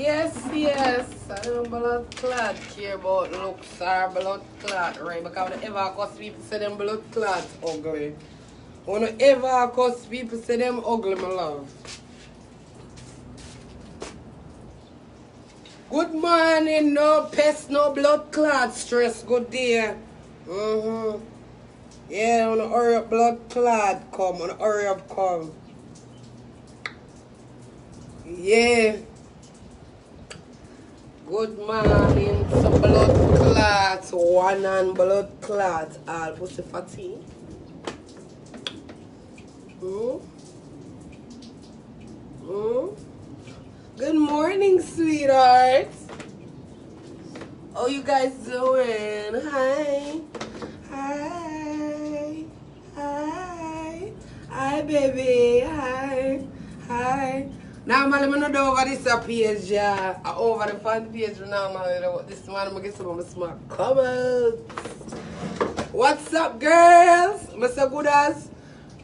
Yes. I don't blood clot care about looks or blood clot, right? Because when ever cause people say them blood clot ugly. When ever cause people say them ugly, my love. Good morning, no pest, no blood clot stress, good day. Yeah, on the hurry up blood clot come, on the hurry up come. Yeah. Good morning, some blood clots, one and blood clot, all pussy fatty. Good morning, sweethearts. How you guys doing? Hi. Hi, baby. Hi. Normally, I don't know over this page, yeah. Over the fan page, normally. This one, I'm going to get some of my smart comments. What's up, girls? Mr. Goodas?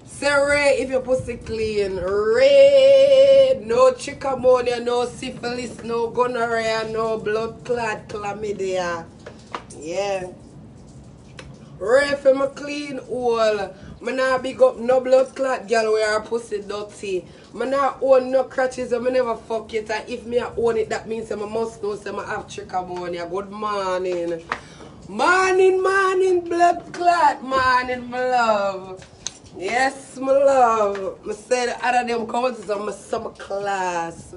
Say Ray if your pussy clean. Ray. No chickmonia, no syphilis, no gonorrhea, no blood clot, chlamydia. Yeah. Ray for my clean hole. I not big up no blood clot girl where her pussy dirty. I not own no crutches and I never fuck it. And if me own it, that means I must know I have trichomania. Good morning. Morning, blood clot. Morning, my love. Yes, my love. I said the other day I'm coming to some summer class.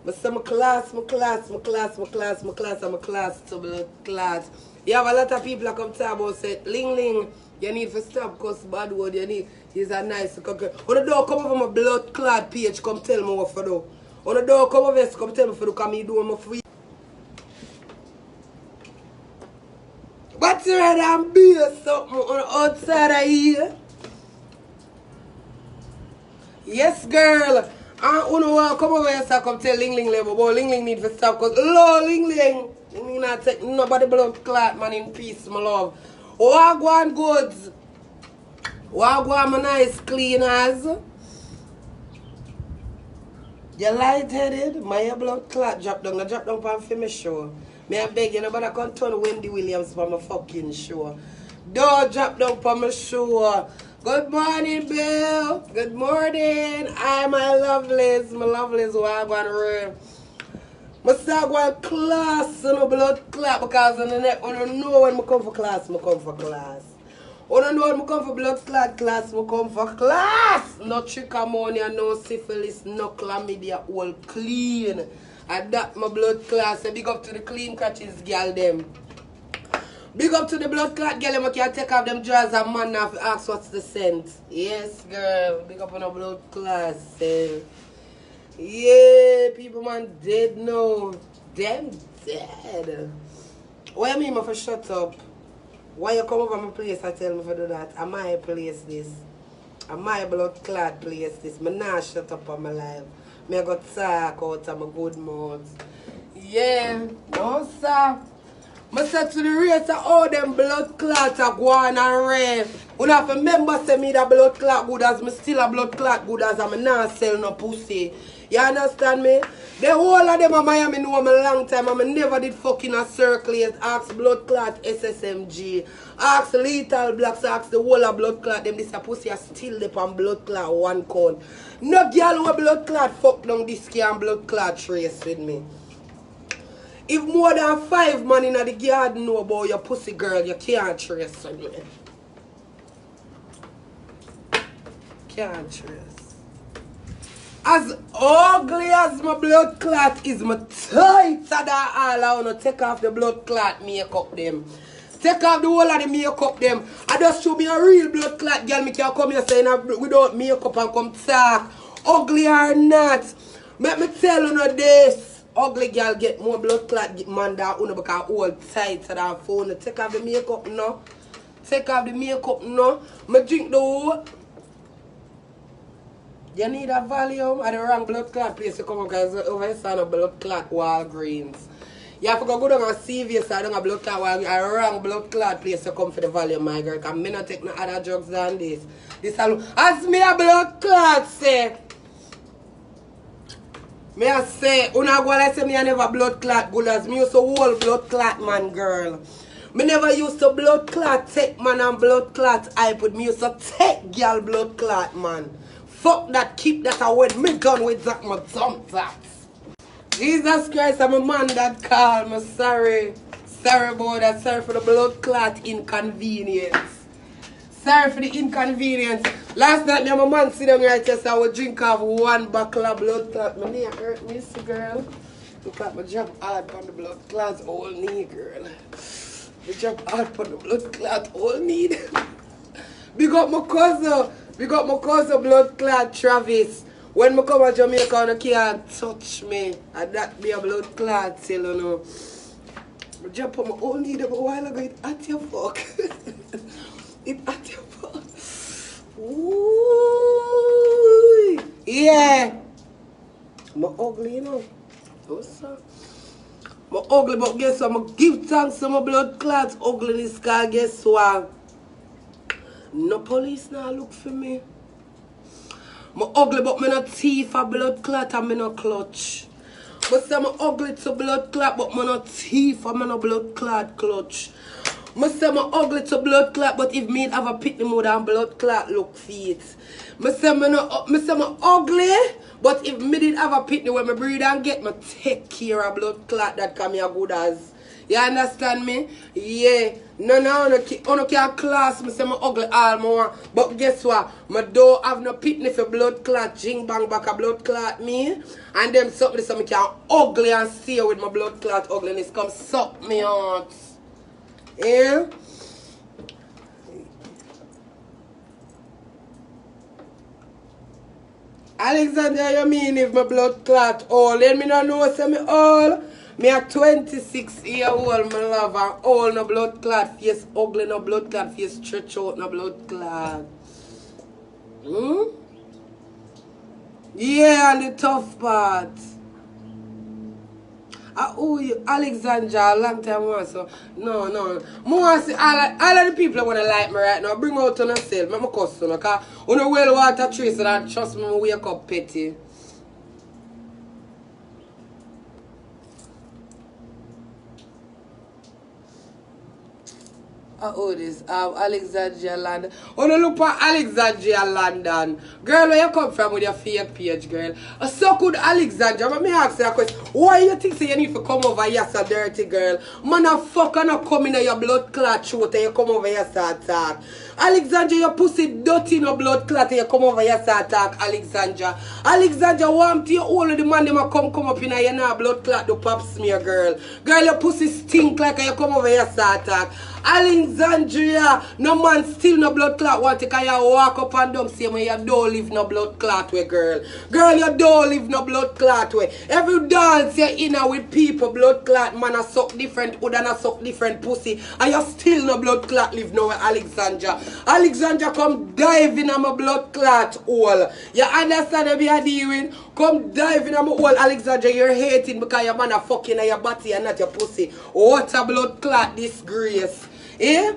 My summer class to blood clot. You have a lot of people that come talk about say, Ling, you need to stop because bad word you need. He's a nice cooker. On the door come over my blood clot page, come tell me what for do. On the door come over come tell me for do, come you doing my free. But you ready and be something on the outside of here? Yes, girl. I want to come over here so come tell Ling level. But Ling need to stop because, hello, Ling not take nobody blood clot, man, in peace, my love. Wagwan goods. Wagwan, my nice cleaners. You lightheaded? My blood clot drop down. I drop down for my show. May I beg you, nobody can turn Wendy Williams for my fucking show. Don't drop down for my show. Good morning, Bill. Good morning. Hi, my lovelies. My lovelies, Wagwan Ray. I start going class on the blood clot because on the neck, I don't know when I come for class, I come for class. I don't know when I come for blood clot class, I come for class. No trichomania, no syphilis, no chlamydia, all clean. And that my blood class. So big up to the clean catches girl them. Big up to the blood clot girl them who can take off them drawers and man now ask what's the scent. Yes, girl. Big up on the blood class. Yeah, people man dead now. Them dead. What you mean if I shut up? Why you come over my place and tell me to do that? Am I place this? Am I blood clot place this? I not shut up on my life. I got talk out of my good mouth. Yeah, no sir. I said to the race of all them blood clots are going and red. You have to remember say me that blood clot good as me still a blood clot good as I'm not sell no pussy. You understand me? The whole of them in Miami know me a long time and I never did fucking a circulate. Ask blood clot SSMG. Ask lethal blacks, ask the whole of blood clot. Them this a pussy are still up on blood clot one count. No girl with blood clot fuck down this can blood clot trace with me. If more than 5 man in the garden know about your pussy girl, you can't trace with me. Can't trace. As ugly as my blood clot is, my tighter than all I want to take off the blood clot makeup them. Take off the whole of the makeup them. I just show me a real blood clot girl. Me can come here saying without makeup and come talk. Ugly or not. Let me tell you this. Ugly girl get more blood clot man than you because all tighter than phone. Take off the makeup no. Take off the makeup no. Me drink the whole. You need a volume at the wrong blood clot place to come up because over here a blood clot Walgreens. You have to go down and CVS so I don't have blood clot Walgreens. A wrong blood clot place to come for the volume, my girl. Because I don't take no other drugs than this. This alone. As me a blood clot say. Me I say, una go like say me I never blood clot good as me used to hold blood clot man girl. Me never used to blood clot take man and blood clot I put me used to take girl blood clot man. Fuck that, keep that away. Me done with that, my dump that. Jesus Christ, I'm a man that called me. Sorry. Sorry about that. Sorry for the blood clot inconvenience. Sorry for the inconvenience. Last night, me and my man sit down right here, so I would drink off one bottle of blood clot. My knee hurt me, see, girl. Look like my job hard on the blood clot all knee, girl. My job hard on the blood clot all knee. Big up my cousin. Big up my cousin blood clot Travis. When I come to Jamaica, you can't touch me. And that be a blood clot still, you know. I jump on my own knee a while ago, it at your fuck. It at your fuck. Ooh. Yeah. I'm ugly, you know. What's up? I'm ugly, but guess what? I'm give thanks to my blood clots ugliness, because guess what? No police now look for me. I'm ugly, but I'm not thief for blood clot and I'm not clutch. But say I'm ugly to blood clot, but I'm not thief and I'm not blood clot clutch. I say I'm ugly to blood clot, but if me have a pitney more than blood clot look for it. I say I'm ugly, but if me did have a pitney when I breathe and get me take care of blood clot that come here good as. You understand me? Yeah. No, I can't class me say I'm ugly all more. But guess what? I don't have no pitney for blood clot, jing bang back a blood clot me. And them something so I can ugly and stay with my blood clot ugliness. Come suck me out. Yeah? Alexander, you mean if my blood clot all? Let me not know say me all. Me a 26-year-old, my love, and all no blood clot face ugly, no blood clot face stretch out, no blood clot. Yeah, and the tough part. I owe you, Alexandra, a long time ago, so no. More see all of the people that want to like me right now, bring me out on yourself, make me cuss you, because you know well water tree, so that trust me, I wake up petty. Oh, this Alexandria London. Oh, no, look for Alexandria London. Girl, where you come from with your fake page, girl? So good, Alexandria. Let me ask you a question. Why you think you need to come over here so dirty, girl? Man, a fuck and not come in your blood clot throat and you come over here so attack. Alexandria, your pussy dirty in your blood clot and you come over here so attack, Alexandria. Alexandria, want you all of the man them come up in your now blood clot do pop smear, girl. Girl, your pussy stink like you come over here so attack. Alexandria, no man still no blood clot want to, because you walk up and down say when you don't live no blood clot way, girl. Girl, you don't live no blood clot way. Every dance you're in with people, blood clot man a suck different, would and a suck different pussy, and you still no blood clot live now with Alexandria. Alexandria, come dive in my blood clot hole. You understand what you're doing? Come dive in my hole, Alexandria. You're hating because your man a fucking in your body and not your pussy. What a blood clot disgrace. Eh?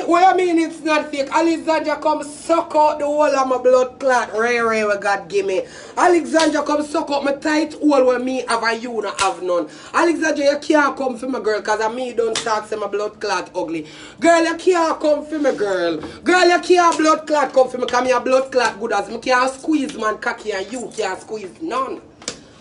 What I mean it's not fake. Alexandria, come suck out the whole of my blood clot. Ray what God give me. Alexandria, come suck out my tight hole where me have and you not have none. Alexandria, you can't come for me, girl, because me don't talk say my blood clot ugly. Girl, you can't come for me, girl. Girl, you can't blood clot come for me, because me a blood clot good as me can't squeeze man cocky and you can't squeeze none.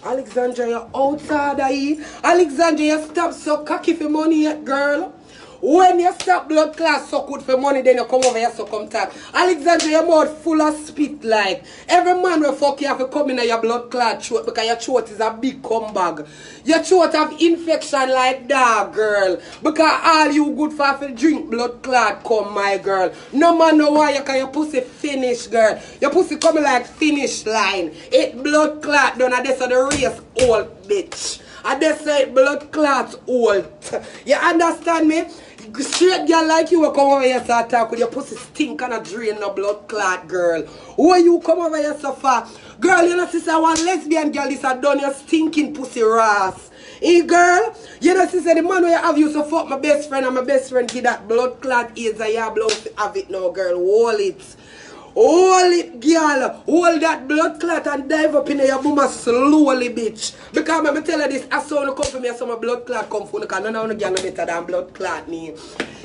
Alexandria, you outside of here. Alexandria, you stop so cocky for money yet, girl. When you stop blood class so good for money, then you come over here so come talk. Alexandria, your mouth full of spit like. Every man will fuck you have to come in your blood clot throat because your throat is a big bag. Your throat have infection like that, girl. Because all you good for if you drink blood clot come, my girl. No man know why you can your pussy finish, girl. Your pussy coming like finish line. It blood clot done and that's the race old bitch. And they say blood clots old. You understand me? Straight girl like you will come over here to talk with your pussy stink and a drain no blood clot, girl. Why you come over here so far? Girl, you know, sister, one lesbian girl is a done your stinking pussy ras. Hey, girl, you know, sister, the man where you have you so fuck my best friend and my best friend give that blood clot is a your blood have it now, girl. Hold it. Hold it, girl. Hold that blood clot and dive up in your boomer slowly, bitch. Because I'm tell you this, I saw you come for me, I saw my blood clot come for me, because none of you girl no better than blood clot me.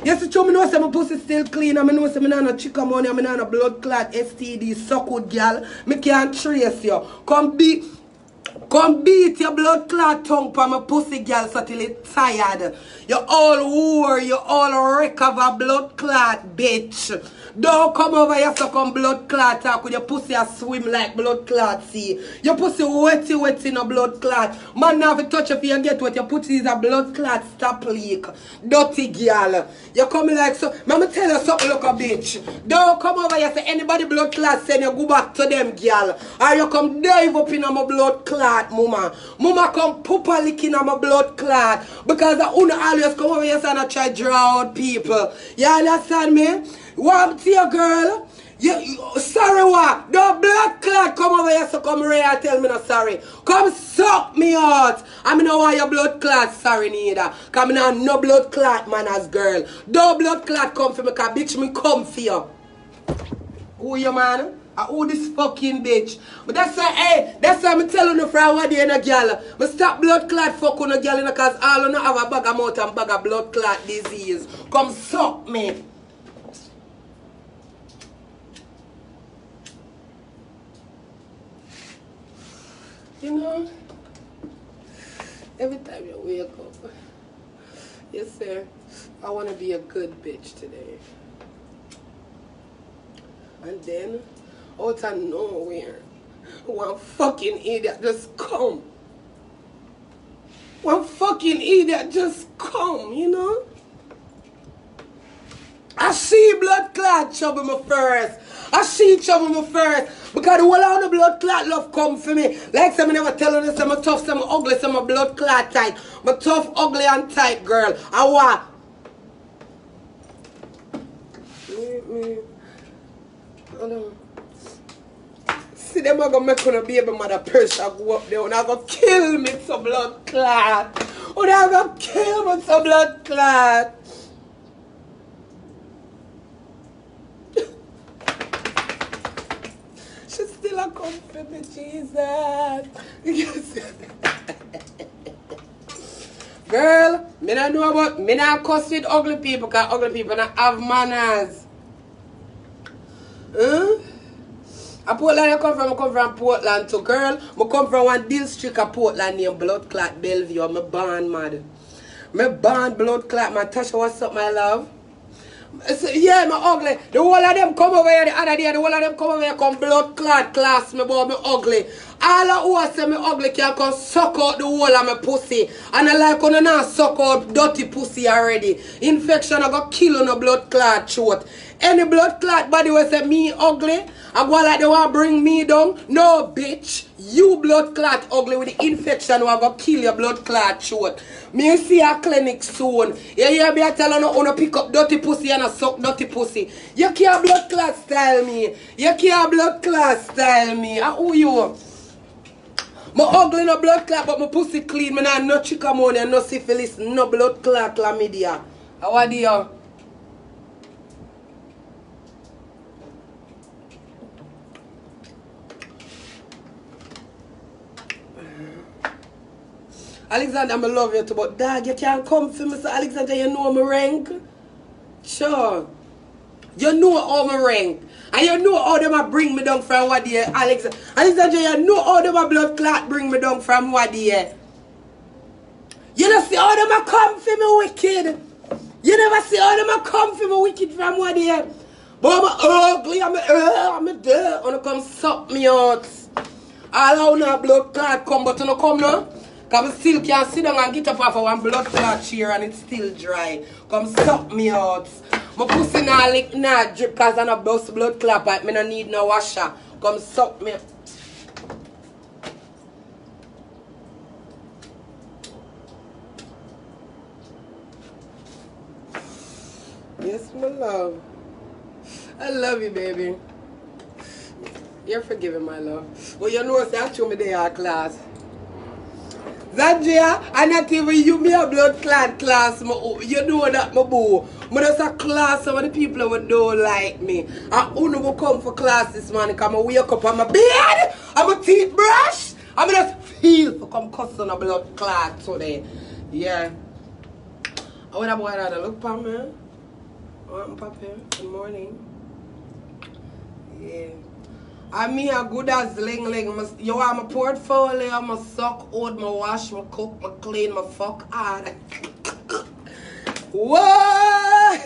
Yes, it's true, I know my pussy still clean, and I know I no chicken money, I no blood clot, STD, suck good, girl. I can't trace you. Come beat your blood clot tongue for my pussy girl so till it tired. You all whore, you all wreck of a blood clot, bitch. Don't come over here so come blood clot talk with your pussy a swim like blood clot, see. Your pussy wetty in a blood clot. Man now if you touch if you get wet, your pussy is a blood clot stop leak. Dirty girl. You come like so. Mama tell you something look a bitch. Don't come over here say anybody blood clot send you go back to them girl. Or you come dive up in my blood clot, mama. Mama come poop a lick in my blood clot. Because I wanna always come over here and try draw out people. You understand me? What to your girl? Sorry what? The blood clot come over here so come here and tell me no sorry. Come suck me out. I mean no why your blood clot sorry neither. Cause me no blood clot man as girl. No blood clot come for me cause bitch me come for you. Who you man? Who this fucking bitch? But that's why, hey, that's why I'm telling you from what day in a girl. But stop blood clot fuck on a girl because all of you have a bag of mouth and bag of blood clot disease. Come suck me. You know, every time you wake up, you say, I want to be a good bitch today. And then, out of nowhere, one fucking idiot just come. One fucking idiot just come, you know? I see blood clot trouble me first. I see trouble me first. Because the whole of the blood clot love come for me. Like some never tell you this, I'm tough, I'm ugly, I'm blood clot tight. I'm tough, ugly, and tight, girl. I what? Hold on. See them are gonna make a baby mother pressure go up there and I'm gonna kill me with some blood clot. Or they're gonna kill me with some blood clot. She still a come for me, Jesus. Girl, me not know about, me not cuss with ugly people because ugly people not have manners. A Portland I come from Portland too, girl. I come from one district of Portland named Blood Clot Bellevue. I'm born mad. Me born blood clot, man. Tasha, what's up, my love? So, yeah, my ugly. The whole of them come over here the other day. The whole of them come over here come blood clot class me boy, me ugly. All of who say me ugly can come suck out the whole of my pussy. And I like when you not suck out dirty pussy already. Infection I go kill on a blood clot throat. Any blood clot body will say me ugly. I go like they want to bring me down. No, bitch. You blood clot ugly with the infection who are going to kill your blood clot throat. Me see a clinic soon. You hear me I tell you to pick up dirty pussy and suck dirty pussy. You can't blood clot style me. You can't blood clot style me. Who you? My ugly no blood clot but my pussy clean. Me not no chikamone, no syphilis, no blood clot chlamydia. How do you? Alexander, I love you too, but dog, you can't come for me, so Alexander, you know my rank. Sure. You know all my rank. And you know how them a bring me down from what day, Alexander. Alexander, you know how them a blood clot bring me down from what day. You don't see how them a come for me wicked. You never see how them a come for me wicked from what day. But I'm ugly, I'm dead. And you come suck me out. All out blood clot come, but you don't come now. Because I still can't sit down and get up off of one blood clot chair and it's still dry. Come suck me out. My pussy not lick, not drip because I don't bust blood clot but I don't need no washer. Come suck me. Yes, my love. I love you, baby. You're forgiving, my love. Well, you know, I show me the art class. Zandria, and not even you me a blood clot class. You know that, my boo. I just a class some of the people who don't like me. And who will come for class this morning because I wake up on my bed, I'm a teeth brush. I'm just feel for come cussing a blood clot today. Yeah. I want to boy that look for me. I'm Papa. Good morning. Yeah. I'm me a good as ling. You want my portfolio, I suck out, I wash, I cook, I clean, I fuck hard. What?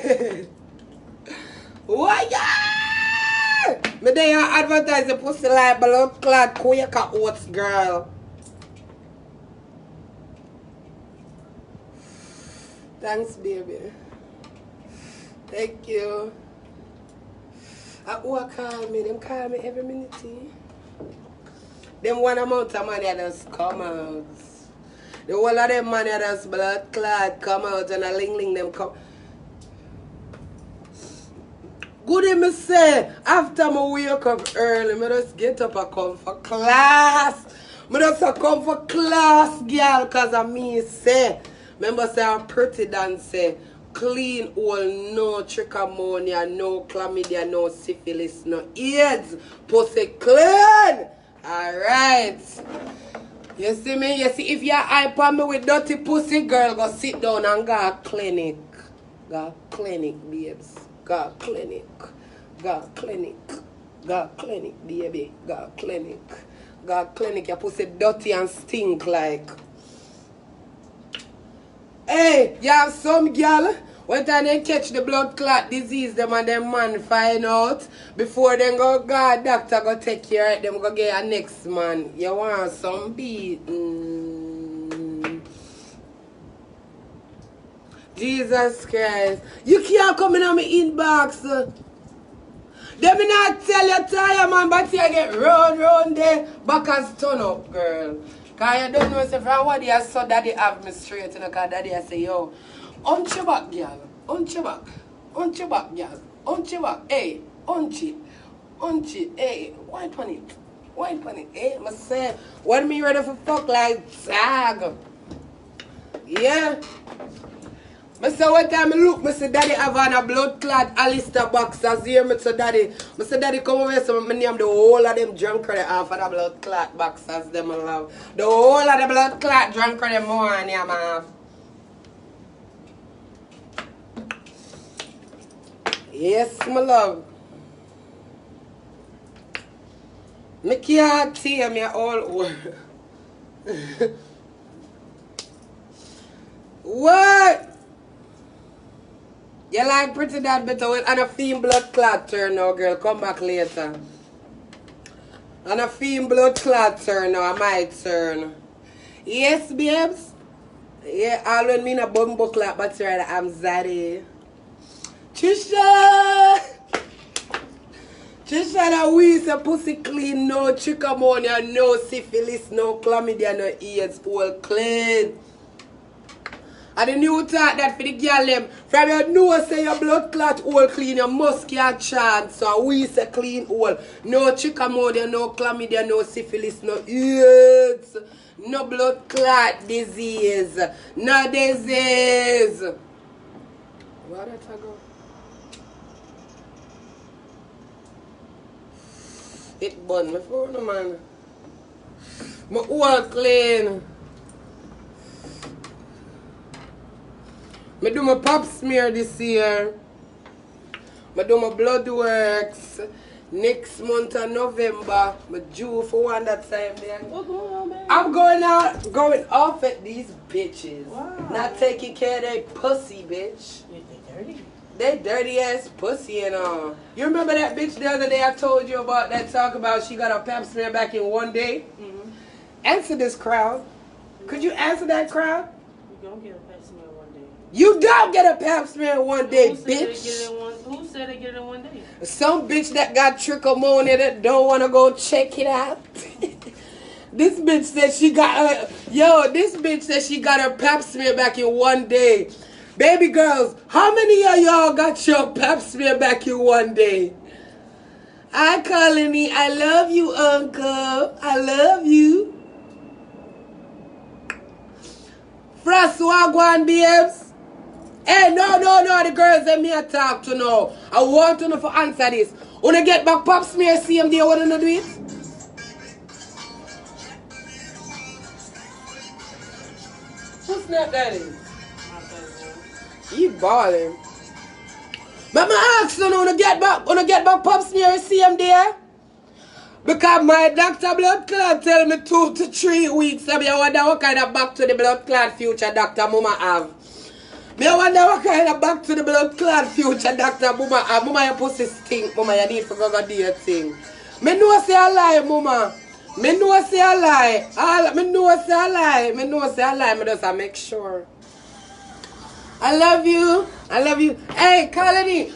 What? Yeah! Me they advertise the pussy like blood clot Quaker oats, girl. Thanks, baby. Thank you. Who call me? Them call me every minute. Them one amount of money that just come out. The whole of them money that just blood clot come out and a ling them come. Good day, me say, after I wake up early, me just get up and come for class. Me just come for class, girl, because I me say, remember say I'm pretty than say, clean all, no trichomania, no chlamydia, no syphilis, no AIDS, pussy clean. Alright. You see me? You see, if you're hype on me with dirty pussy, girl, go sit down and go to clinic. Go clinic, babes. Go clinic. Go clinic. Go clinic, baby. Go clinic. Go clinic. Your pussy dirty and stink like. Hey, you have some girl. When time they catch the blood clot disease, them and them man find out. Before they go, God, doctor go take care of them, go get a next man. You want some beat? Jesus Christ. You can't come in on my inbox. Them not tell you tire man, but you get round there, back and turn up, girl. Because you don't know if from what they saw daddy have me straight, you know, because daddy I say, yo, hunch your back, girl. Hunch your back. Hunch your back, girl. Hunch your back. Hey, hunch it. Hunch it. Hey, wipe on it. Wipe on it. Hey, I say, when me ready for fuck like tag. Yeah. I say one time I look, I say daddy have on a blood clot Alistair boxers here. I say daddy come over here, so I name the whole of them drunk ready off of the blood clot boxers them I love. The whole of the blood clot drunk ready more on them off. Yes, my love. Me can't tear me all over. What? You like pretty that better with and a fiend blood clot turn now, girl. Come back later. And a fiend blood clot turn now, I might turn. Yes, babes. Yeah, all when me in a bumbo clot, but right, I'm Zaddy. Trisha! Trisha, that we say pussy clean, no trichomania, no syphilis, no chlamydia, no AIDS, all clean. And the new thought that for the girl them, from your nose say your blood clot all clean, your must get chance. So we say clean all. No trichomania, no chlamydia, no syphilis, no AIDS, no blood clot disease, no disease. Where did I go? It burn my phone, man. My all clean. I do my pap smear this year. I do my blood works. Next month of November, I'm due for one that time there. What's going on, man? I'm going off at these bitches. Wow. Not taking care of their pussy, bitch. They dirty. They dirty ass pussy and all. You remember that bitch the other day I told you about that talk about she got her pap smear back in one day? Mm-hmm. Answer this crowd. Could you answer that crowd? You don't get a pap smear one day. You don't get a pap smear in one day, Who bitch. Who said they get it in one day? Some bitch that got trichomania that don't want to go check it out. This bitch said she got her, this bitch said she got her pap smear back in one day. Baby girls, how many of y'all got your pap smear back in one day? Hi, Colony. I love you, Uncle. I love you. Frost Wagwan babes. Hey, no, the girls that me I talk to now. I want to know for answer this. When I get back pop smear same day, what do you do it? Who's not daddy? He balling. But I ask you now, when I get back pop smear same day. Because my doctor blood clot tell me 2 to 3 weeks. I wonder what kind of back to the blood clot future doctor mama have. I wonder what kind of back to the blood clot future doctor mama have. Mama, your pussy stink. Mama, you need to go do your thing. Me know say a lie, mama. Me know say a lie. Me know say a lie. Me know say a lie. Me just make sure. I love you. I love you. Hey, Colony,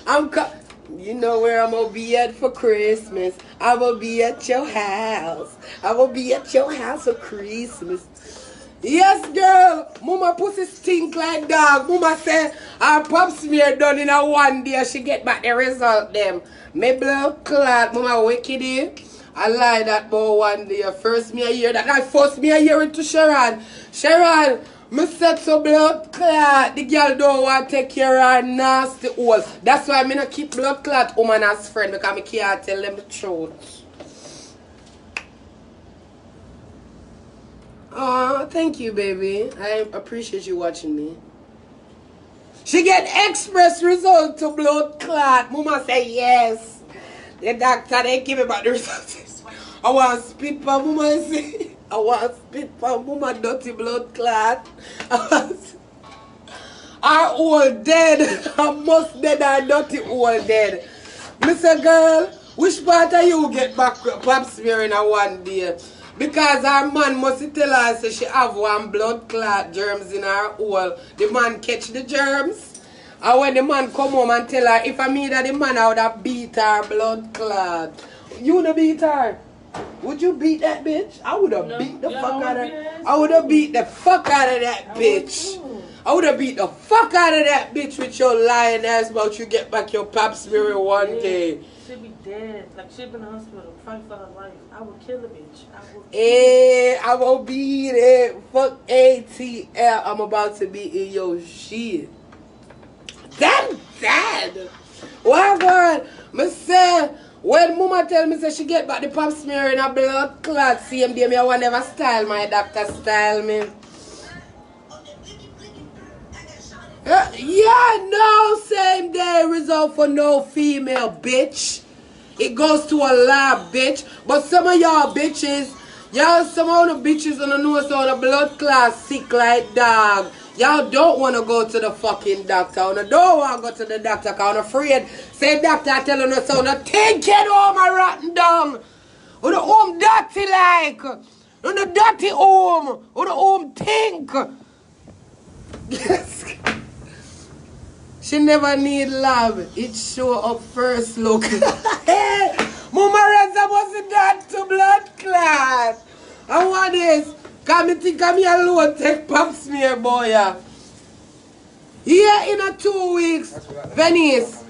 you know where I'm gonna be at for Christmas. I'm gonna be at your house. I'm gonna be at your house for Christmas. Yes, girl. Mama pussy stink like dog. Mama say her pop smear done in a 1 day. She get back the result them. Me blood clot. Mama wicked it. I lie that about 1 day. First me a hear that. I first me a hear it to Sharon. Sharon, me said so blood clot. The girl don't want to take care of her nasty hole. That's why me not keep blood clot woman as friend. Because I can't tell them the truth. Oh, thank you, baby. I appreciate you watching me. She get express result to blood clot. Mama say yes. The doctor, they give me back the results. I want to spit for Mama say. I want to spit for Mama dirty blood clot. Our old dead. I must dead our dirty old dead. Mr. Girl, which part of you get back pap smear in a 1 day? Because our man must tell her say she have 1 blood clot germs in her hole. The man catch the germs. And when the man come home and tell her, if I mean that the man I would have beat her blood clot. You no beat her? Would you beat that bitch? I would have beat the fuck out of her. I would have beat the fuck out of that bitch. I would have beat the fuck out of that bitch with your lying ass about you get back your pap smear 1 day. She'd be dead. Like she'd been in the hospital, fight for her life. I would kill the bitch. Hey, I'm gonna beat it. Fuck ATL. I'm about to be in your shit. Damn sad. Why God? Me say, when mama tell me say she get back the pap smear in a blood clot, same day me I want never style my doctor style me. Yeah, no same day result for no female, bitch. It goes to a lab, bitch. But some of y'all bitches, some of the bitches on the nose on the blood clot sick like dog. Y'all don't want to go to the fucking doctor. You don't want to go to the doctor because I'm afraid. Say doctor telling us so. Think it home a rotten dung. Or the home dirty like. Or the dirty home. Or the home think. Yes. She never need love. It show up first look. Hey, Mama Reza wasn't that to blood clot. I want this. Cause me think I'm alone take pap smear boy. Yeah, in a 2 weeks. Venice.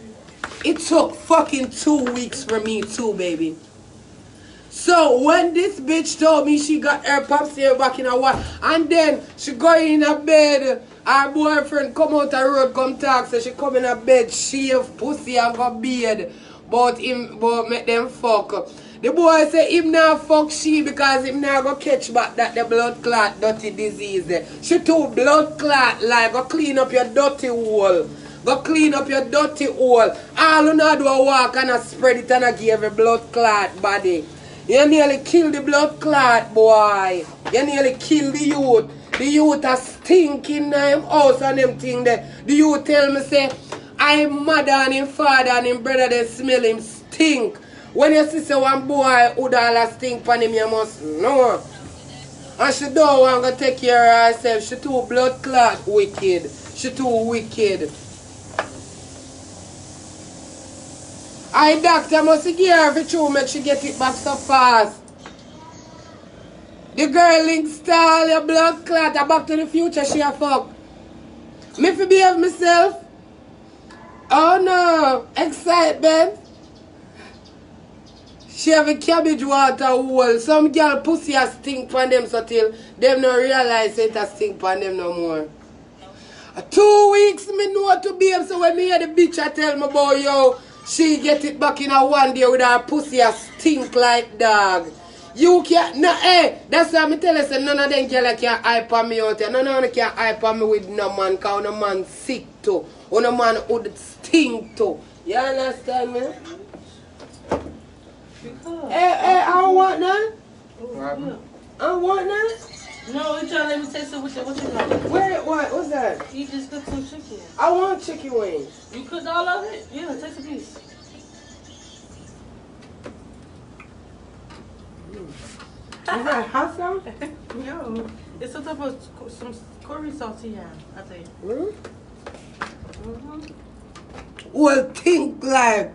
It took fucking 2 weeks for me too, baby. So when this bitch told me she got her pap smear back in a while, and then she go in a bed. Her boyfriend come out the road, come talk, so she come in a bed, shave pussy and go bed. But make them fuck. The boy say him not fuck she because him not go catch back that the blood clot dirty disease there. She too blood clot like go clean up your dirty hole. Go clean up your dirty hole. All you know do a walk and a spread it and a give every blood clot body. You nearly kill the blood clot boy. You nearly kill the youth. The youth are stinking in him house and them thing there. The youth tell me say, I'm mother and him father and him brother they smell him stink. When you see say one boy who all stink on him, you must know. And she don't want to take care of herself. She too blood clot wicked. She too wicked. I doctor must give her for true make she get it back so fast. The girl link style, your blood clot, a Back to the Future, she a fuck. Me fi behave myself. Oh no, excitement. She have a cabbage water hole. Some girl pussy a stink on them so till them no realize it a stink on them no more. 2 weeks me know to be so when me hear the bitch I tell me about yo, she get it back in a 1 day with her pussy a stink like dog. You can't, no, hey, that's why I tell you, say, none of them can hype on me out there. None of them can hype on me with no man, because no man sick too. Or no man would stink too. You understand me? Hey, I don't want none. I don't want none. No, you trying to let me taste it what you like. Wait, what's that? You just cooked some chicken. I want chicken wings. You cooked all of it? Yeah, take a piece. Is that hot sauce? No. It's some type of some curry sauce here, I tell you. Well, think like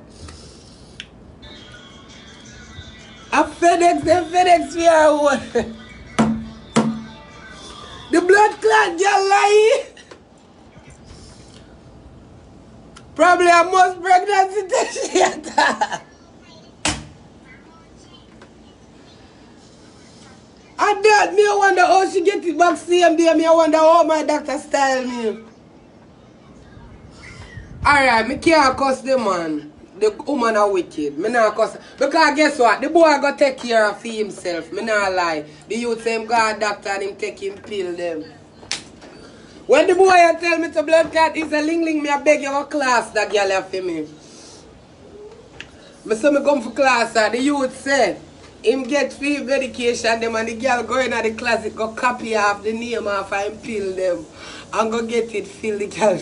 a FedEx here. The blood clot girl lying. Probably a most pregnancy test. I doubt me, I wonder how she get it back same day. Me, I wonder how my doctor style me. Alright, me can't cuss the man. The woman are wicked. Me not cuss. Because guess what? The boy got take care of himself. Me not lie. The youth say him go to doctor and him take him pill them. When the boy tell me to blood clot is a ling, me I beg you for class that girl have for me. Me say me come for class the youth say him get free medication them and the girl go in the closet go copy off the name off and pill them and go get it fill the girl.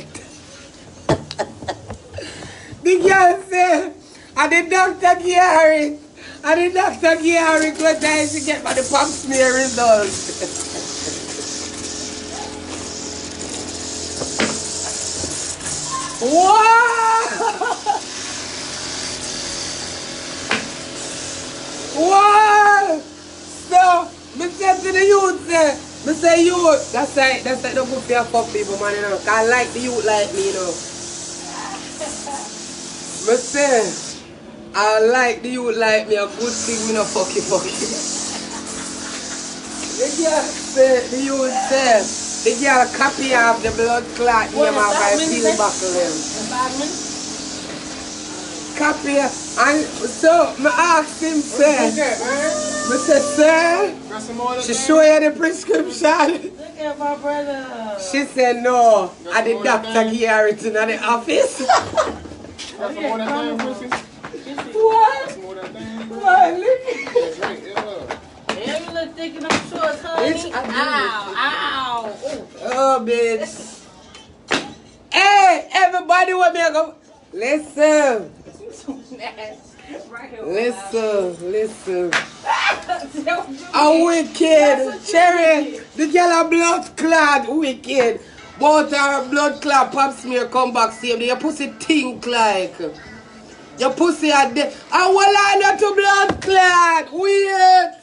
The girl say and the doctor hear it. And the doctor hear it what time she get by the pap smear results. Wow! Wow! So, me say to the youth, me say youth, that's like no good for your fuck people, man, you know. Cause I like the youth like me, you know. Me say, I like the youth like me, a good thing, me no fucky. The girl say, the youth say, the girl copy of the blood clot name of my pill buckle them. 5 minutes? Copy and so me ask him say, me say sir, she show you the prescription. Look at my brother. She said no, and the doctor give her it in the office. What? Yeah, you look thick in them shorts, honey. Ow. Oh, bitch. Hey, everybody want me to go. Listen. Listen. A wicked. Cherry. The girl a blood clad. Wicked. But her blood clad pop smear come back same day. Your pussy think like. Your pussy are dead. I will not to blood clad. Weird.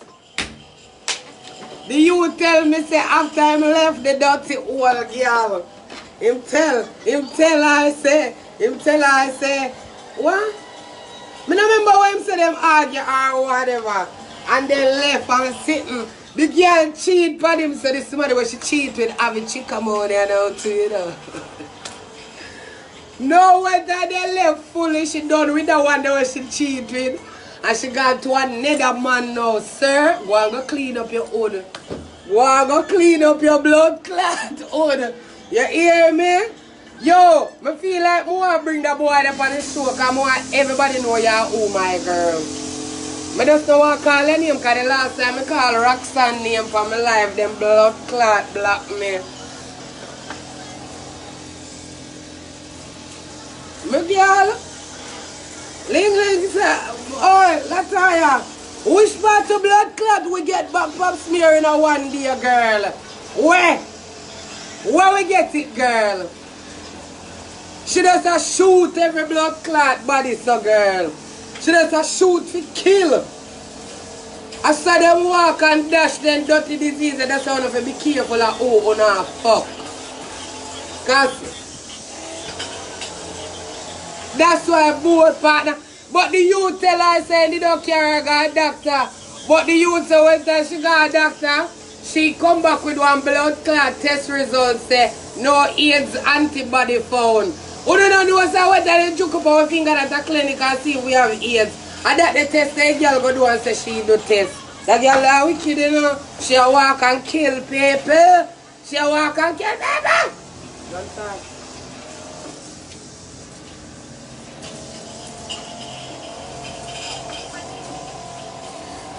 The you tell me say after I left the dirty old girl. Him tell I say, what? Me no remember when him say them argue or whatever. And then left and sitting. The girl cheat on him, so this somebody when she cheat with have a chicken money and all too, you know. No whether they left fully, she done with the one that she cheat with. And she got to another man now, sir. Go and go clean up your hood. Go and go clean up your blood clot hood. You hear me? Yo, me feel like I want to bring the boy up on the show because I want everybody know you're who, my girl. I just don't want to call her name because the last time I call Roxanne name for my life, them blood clot block me. My girl, Ling say, oh, Lataya, which part of blood clot we get back pop smear in a 1 day, girl? Where we get it, girl? She does a shoot every blood clot body, so girl. She does a shoot for kill. I saw them walk and dash them dirty disease, and that's how you have to be careful of who on our fuck. Cause that's why both partner. But the youth tell her saying they don't carry her go a doctor. But the youth say when time she go a doctor, she come back with one blood clot test result say no AIDS antibody found. Who don't know say what they juke up our finger at a clinic and see if we have AIDS. And that the test the girl go do and say she do test. That girl is wicked, you know. She walk and kill people. She walk and kill people. Don't talk.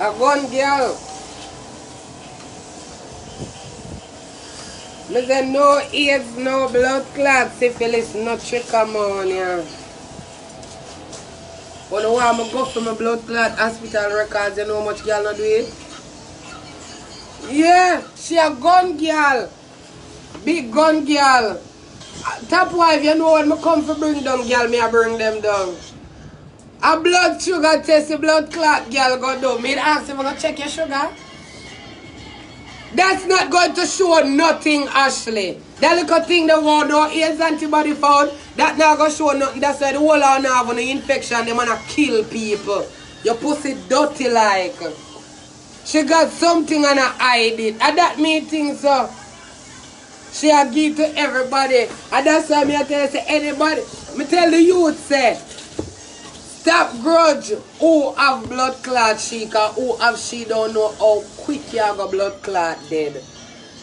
A gun girl. Me say no AIDS, no blood clot, syphilis, no trichomania. When I want to go for my blood clot hospital records, you know how much girl not do it? Yeah, she a gun girl. Big gun girl. Top wife, you know when I come for bring down girl, me I bring them down. A blood sugar test, a blood clot girl go do. Me ask if I go check your sugar. That's not going to show nothing, Ashley. That little thing that want no AIDS antibody found, that not going to show nothing. That's why the whole on have an infection, they want to kill people. Your pussy dirty like. She got something and I hide it. And that mean so. She a give to everybody. And that's why me I tell you, say anybody, me tell the youth say, stop grudge who have blood clot she, cause who have she don't know how quick you got blood clot dead.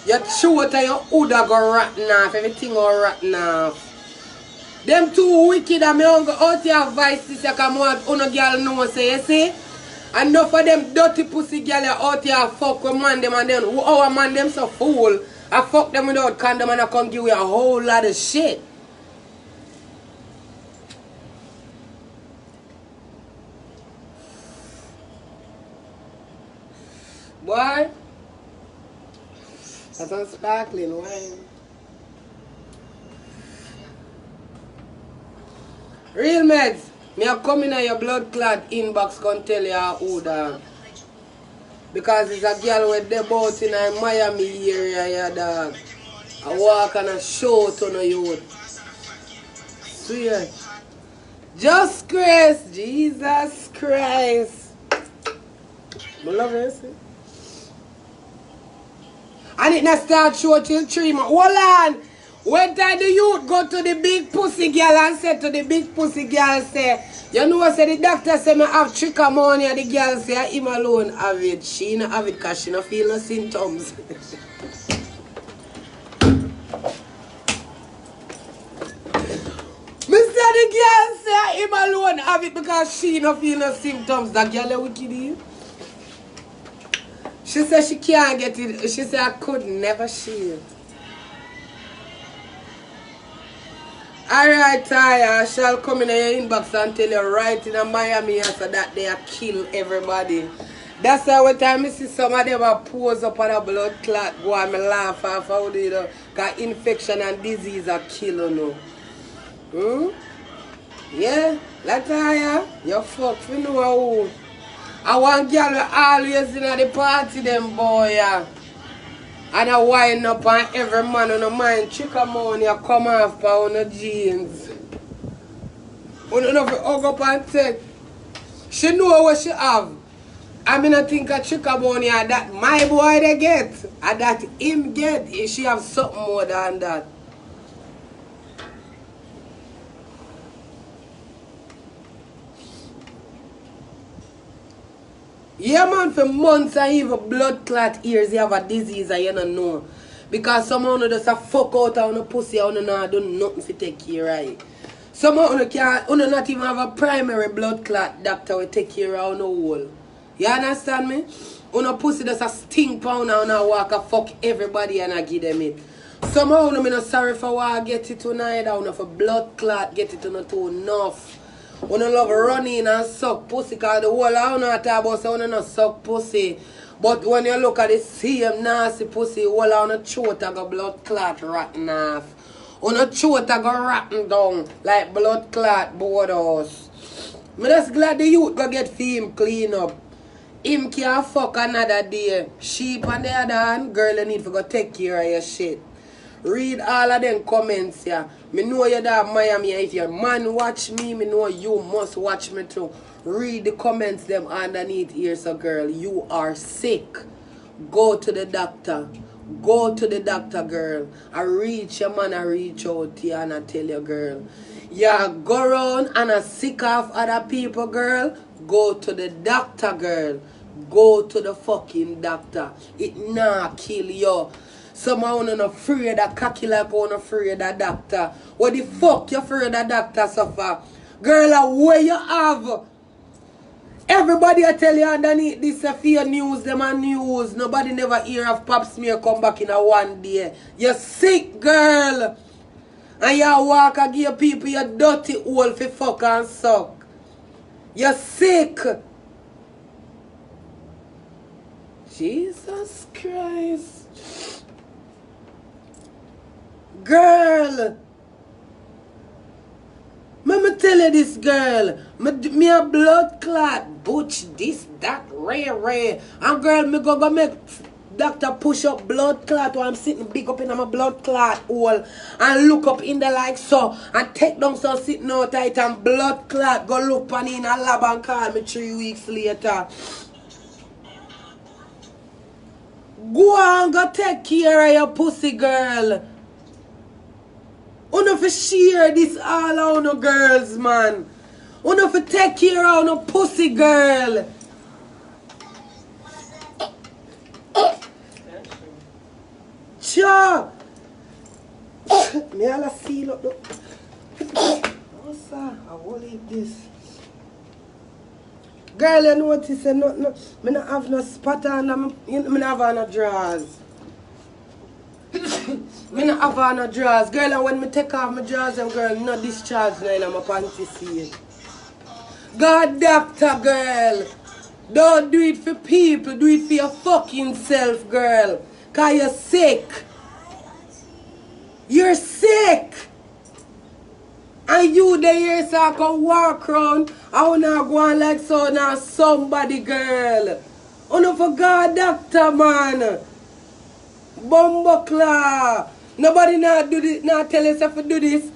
Your throat and your hood go rotten off, everything go rotten off. Them too wicked and me don't go out here advice this you come out on girl know say you see. And enough of them dirty pussy girl out here fuck with man them and then our man them so fool. I fuck them without condom and I come give you a whole lot of shit. Boy, that's a sparkling wine. Real meds, me a come in your blood clot inbox can tell you who dog. Because it's a girl with the boat in a Miami area, yeah, dog. I walk and a show to no youth. Sweet. Just Christ, Jesus Christ. I love you, see? And it not start show till 3 months. Hold on. When time the youth go to the big pussy girl and say to the big pussy girl say, you know say the doctor say me have trichomania, the girl say him alone have it. She not have it because she not feel no symptoms. Mr. The girl say him alone have it because she not feel no symptoms. That girl is wicked. She said she can't get it. She said I could never shield. Alright, Taya, I shall come in your inbox and tell you right in Miami so that they kill everybody. That's why when time I see some of them pose up on a blood clot, go and me laugh off how they do. Because infection and disease are killing you. Yeah, Lataya, you fuck, you know who. I want girl always in the party them boy, yeah. And I wind up on every man on the mind trichomania come off on the jeans. You don't have to hug up and take. She know what she have. I mean I think a trichomania that my boy they get and that him get, she have something more than that. Yeah man, for months and even blood clot ears, you have a disease and you don't know. Because someone just a fuck out of a pussy and not do nothing to take care of it. Someone can't, not even have a primary blood clot doctor will take care of the whole. You understand me? Una pussy just a stink pound and walk a fuck everybody and I give them it. Somehow I'm not sorry for why I get it tonight, or for blood clot get it not too enough. When you love running and suck pussy, because the whole I don't know talk about so not suck pussy. But when you look at the same nasty pussy, all on the throat I got blood clot rotten off. On the throat I got rotten down like blood clot board house. I'm just glad the youth go get for him clean up. Him can't fuck another day. Sheep on the other hand, girl you need to go take care of your shit. Read all of them comments here. Me know you that Miami. If your man watch me, me know you must watch me too. Read the comments them underneath here. So girl, you are sick. Go to the doctor. Go to the doctor, girl. I reach your man, I reach out to you and I tell you, girl. Yeah, go around and I sick off other people, girl. Go to the doctor, girl. Go to the fucking doctor. It nah kill you. Some of you not afraid of cocky like you afraid of doctor. What the fuck you afraid of doctor suffer? Girl, where you have? Everybody I tell you underneath this fear news, them and news. Nobody never hear of Pop Smear come back in a one day. You're sick, girl. And you walk and give people your dirty hole for fuck and suck. You're sick. Jesus Christ. Girl. Let me tell you this, girl. Me a blood clot. Butch, this, that, rare. And girl, me go make doctor push up blood clot while I'm sitting big up in my blood clot hole. And look up in the like so. And take down some sitting out tight and blood clot. Go look on in a lab and call me 3 weeks later. Go on, go take care of your pussy, girl. Uno for share this all on no girls, man. Uno for take care of no pussy, girl. Cha. Me all seal up though. Oh, sir, I will eat this. Girl, you notice no, me not have no spot on, me not have no drawers. Me not have on no drawers. Girl, and when me take off my drawers, them girl, no discharge now in my panty seat. God, doctor, girl. Don't do it for people. Do it for your fucking self, girl. Because you're sick. You're sick. And you there here so I can walk around. I want to go on like so now somebody, girl. Oh no, for God, doctor, man. Bumbleclaw. Nobody not do this, not tell us to do this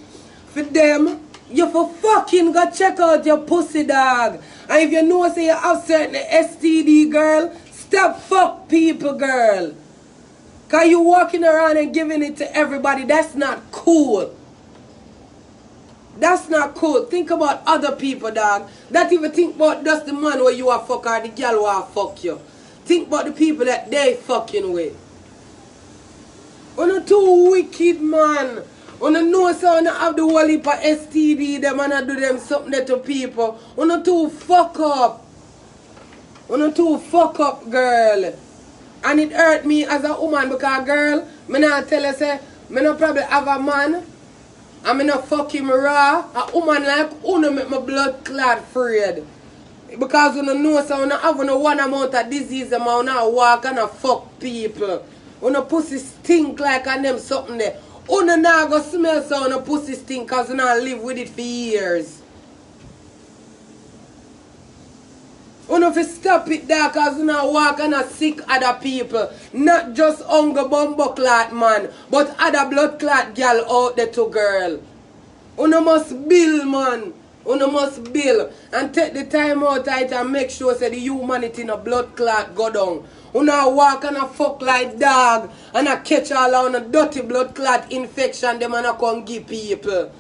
for them. You for fucking go check out your pussy, dog. And if you know say you have certain STD, girl, stop fuck people, girl. Cause you walking around and giving it to everybody. That's not cool. That's not cool. Think about other people, dog. Not even think about just the man where you are fuck or the girl who are fuck you. Think about the people that they fucking with. You're too wicked, man. You know so you have the whole heap of STD, them and do them something there to people. You're too fuck up. You're too fuck up, girl. And it hurt me as a woman because, girl, I not tell you, say, I not probably have a man. And I not fuck him raw. A woman like you make my blood clot afraid. Because you know so you have no one amount of disease, you walk and fuck people. When a pussy stink like and them something there. You not go smell so when a pussy stink because you not live with it for years. You know if you stop it there because you not walk and sick other people. Not just hunger bumbo clot man, but other blood clot girl out there too, girl. You must build, man. You must build. And take the time out and make sure say the humanity in a blood clot go down. You know walk and fuck like dog and catch all on a dirty blood clot infection them and come give people.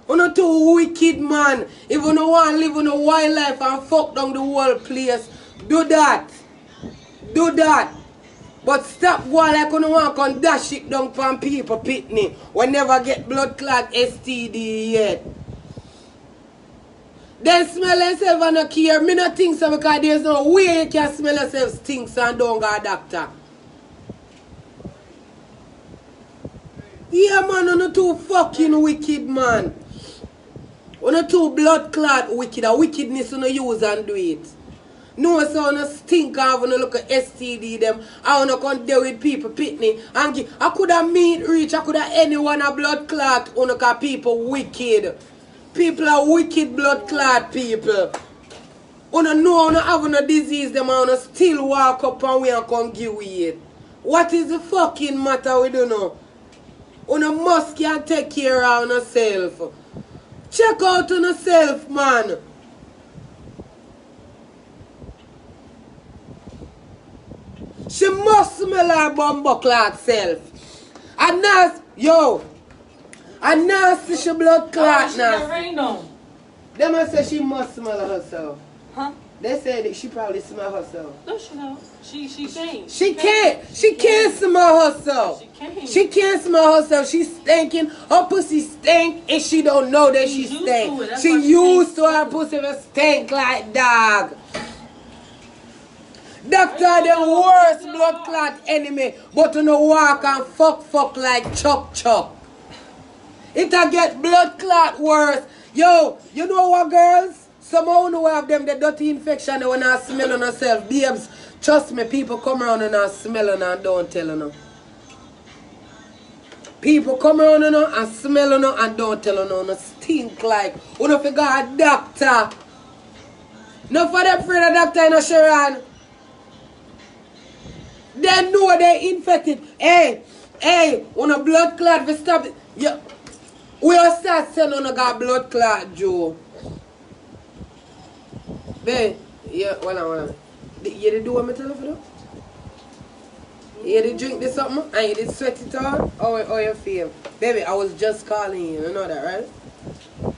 You know too wicked, man. If you don't want to live in a wildlife and fuck down the whole place, do that. Do that. But stop going like you don't want to come dash it down from people pitney. We never get blood clot STD yet. They smell themselves and not care. Me not think so because there's no way you can smell yourself stinks and don't go to a doctor. Yeah, man, you're not too fucking wicked, man. You're not too blood clot wicked. A wickedness you no use and do it. No, so you stink of when you look at STD them. I want to come deal with people pitney. And I could have meat rich. I could have anyone a blood clot. Because people wicked. People are wicked blood clot people. You know you have no disease, them and still walk up and we and come give it. What is the fucking matter with you know? Una must can take care of yourself. Check out on yourself, man. She must smell her bumbuckler self. And now, yo, and now see she blood clot now. Them say she must smell herself. Huh? They say that she probably smell herself. No, she don't. She can't. She can't smell herself. She can't smell herself. She's stinking. Her pussy stink and she don't know that she stink. She used to her pussy to stink like dog. Doctor the worst blood clot enemy, but you know walk and fuck like Chuck. It'll get blood clot worse. Yo, you know what, girls? Somehow who have them the dirty infection they wanna smell on herself. Babes, trust me, people come around and are smelling and don't tell you no. People come around and smell and don't tell you no. Stink like. You know if you got a doctor. No for them afraid of doctor in a Sharon. They know they infected. Hey, on a blood clot, we stop it. Yeah. We all start saying on a got blood clot, Joe. Babe, yeah, hold on. You did do what I tell you for though? You did drink this something and you did sweat it out? How you feel? Baby, I was just calling you know that, right?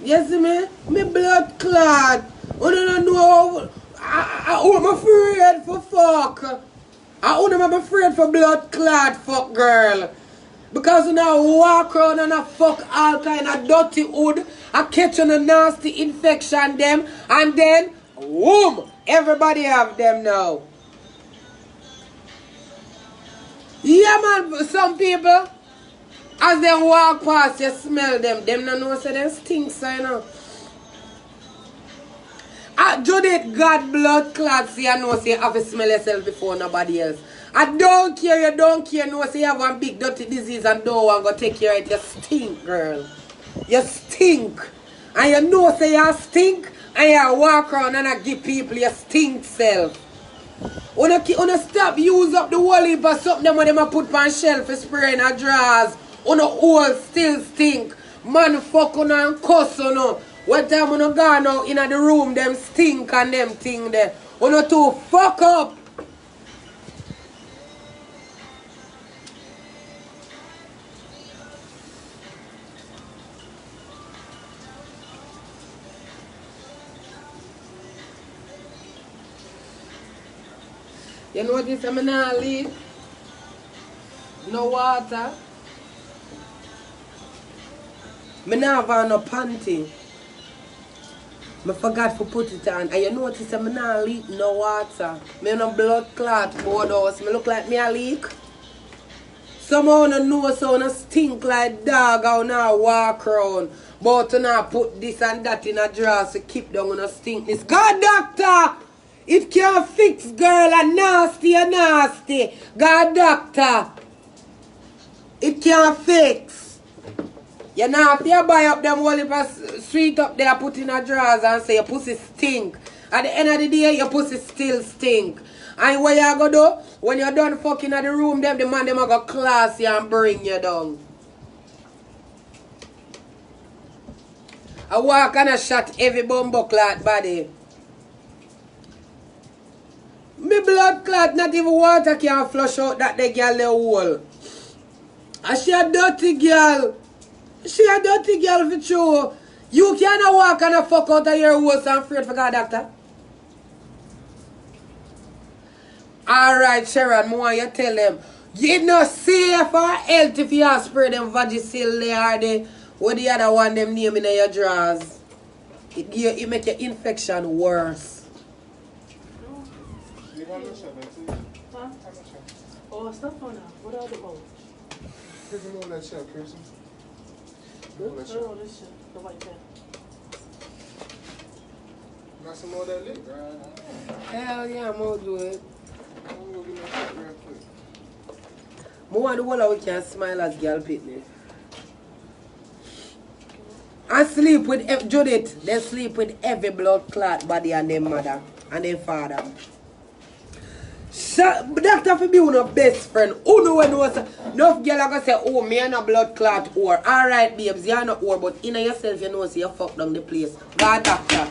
Yes, man. Me blood clot. I don't know I'm afraid for fuck. I'm afraid for blood clot, fuck girl. Because you now walk around and I fuck all kind of dirty wood. I catch on a nasty infection them. And then, boom, everybody have them now. Yeah, man, some people, as they walk past, you smell them. Them no know, so them stinks, you know. Judith got blood clots, you know, so you have to smell yourself before nobody else. I don't care, you don't care, no, so you have one big dirty disease and don't want to go take care of it. You stink, girl. You stink. And you know, so you stink, and you walk around and I give people your stink self. Wanna stop use up the whole heap of something them when them put on shelf and spray in a drawers. Wanna all still stink. Man fuck on and cuss on. What time wanna go now in the room, them stink and them thing there. Wanna to fuck up. You know this, I'm not leave. No water. I not have no panty. I forgot to put it on. And you notice I'm not leak no water. I no blood clot board house. I look like me a leak. Somehow I know so I stink like dog. I now walk around. But I now put this and that in a drawer to keep down on a stinkness. God doctor! It can't fix, girl, and nasty. God, doctor. It can't fix. You know, if you buy up them whole sweet up there, put in a drawers and say your pussy stink. At the end of the day, your pussy still stink. And what you go do? When you're done fucking at the room, the man them go class you and bring you down. I walk and I shot every bumbuckler body. Me blood clot, not even water can flush out that the girl the hole. And she a dirty girl. She a dirty girl for sure. You cannot walk and a fuck out of your hole so I'm afraid for God, doctor. Alright, Sharon, I want you tell them. It's not safe or healthy if you spray them Vagisil there or the what the other one them name in your drawers. It make your infection worse. Huh? Oh, stuff on now. What are the bones? Here's some more of that shit, Pearson. No, this shit. The white pen. Got some more of that lick, right? Hell yeah, I'm gonna do it. I'm gonna go get that shit real quick. I want the whole we can smile as girl pitney. I sleep with Judith. They sleep with every blood clot body and their mother and their father. Doctor for be your best friend. Who know when was enough girl are gonna say, oh, me and a blood clot or alright babes, you're not or but in yourself you know so you fuck down the place. God doctor.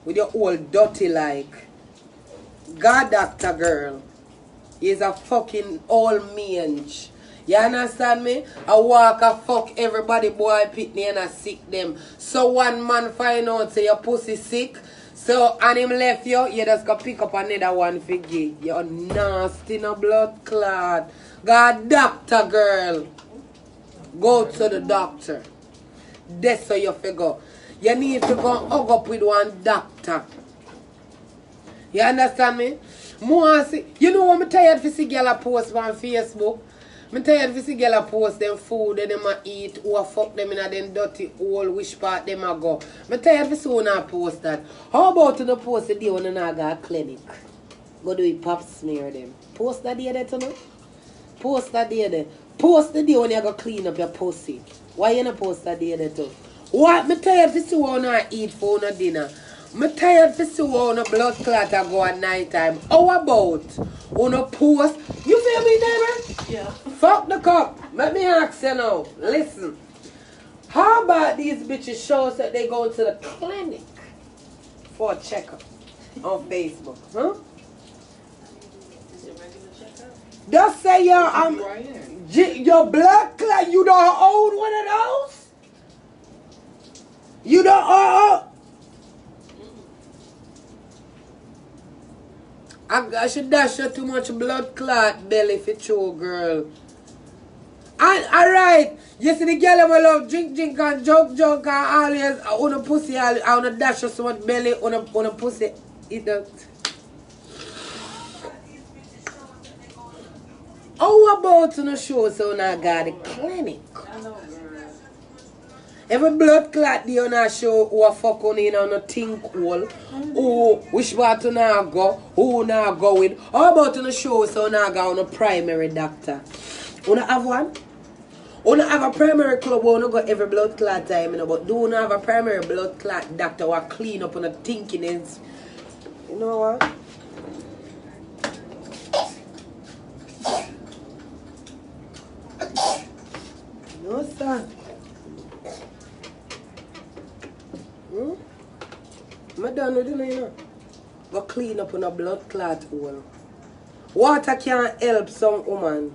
With your old dirty like. God doctor girl. He's a fucking old mange. You understand me? I walk a fuck everybody boy pitney and I sick them. So one man find out say your pussy sick. So and him left you just go pick up another one for you. You're nasty no blood clot. God doctor girl. Go to the doctor. That's how you figure. You need to go hug up with one doctor. You understand me? More see, you know what I'm tired to see girl post on Facebook? I'm tired to see girl post them food and them a eat or fuck them in a them dirty hole which part them a go. I'm tired to see when I post that. How about you post the day when you go to clinic? Go do it pap smear them. Post that day there to know? Post that day there. Post the day when you go clean up your pussy. Why you not post that day there too? What? I'm tired to see when I eat for no dinner. I'm tired to see when a blood clot I go at night time. How about on a post? You feel me, neighbor? Yeah. Fuck the cup. Let me ask you now. Listen. How about these bitches shows that they go to the clinic for a checkup on Facebook? Huh? Is it regular checkup? Just say your blood clot, you don't own one of those? You don't own. I should dash you too much blood clot belly for you, girl. And alright, you see the girl who love drink and joke and always on a pussy, I wanna dash you so much belly on a pussy. Eat that. How about on a show so now got the clinic? I know, girl. Every blood clot they on a show who a fuck on in on a think hole. Who which part to now go, who now going. How about on a show so now go on a primary doctor? Wanna have one? Wanna have a primary club who wanna go every blood clot time, you know, but do wanna have a primary blood clot doctor who clean up on a thinking is, you know what? No sir. I'm done with it, you know. Go clean up on a blood clot hole. Water can't help some woman.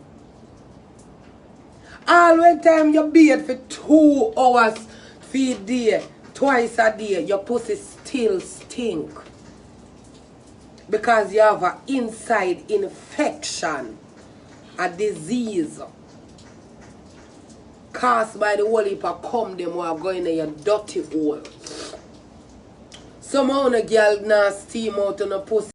All the time you bathe for 2 hours for a day, twice a day, your pussy still stink. Because you have an inside infection, a disease caused by the whole heap of cum them who are going in your dirty hole. Some of the girl now steam out on a pussy.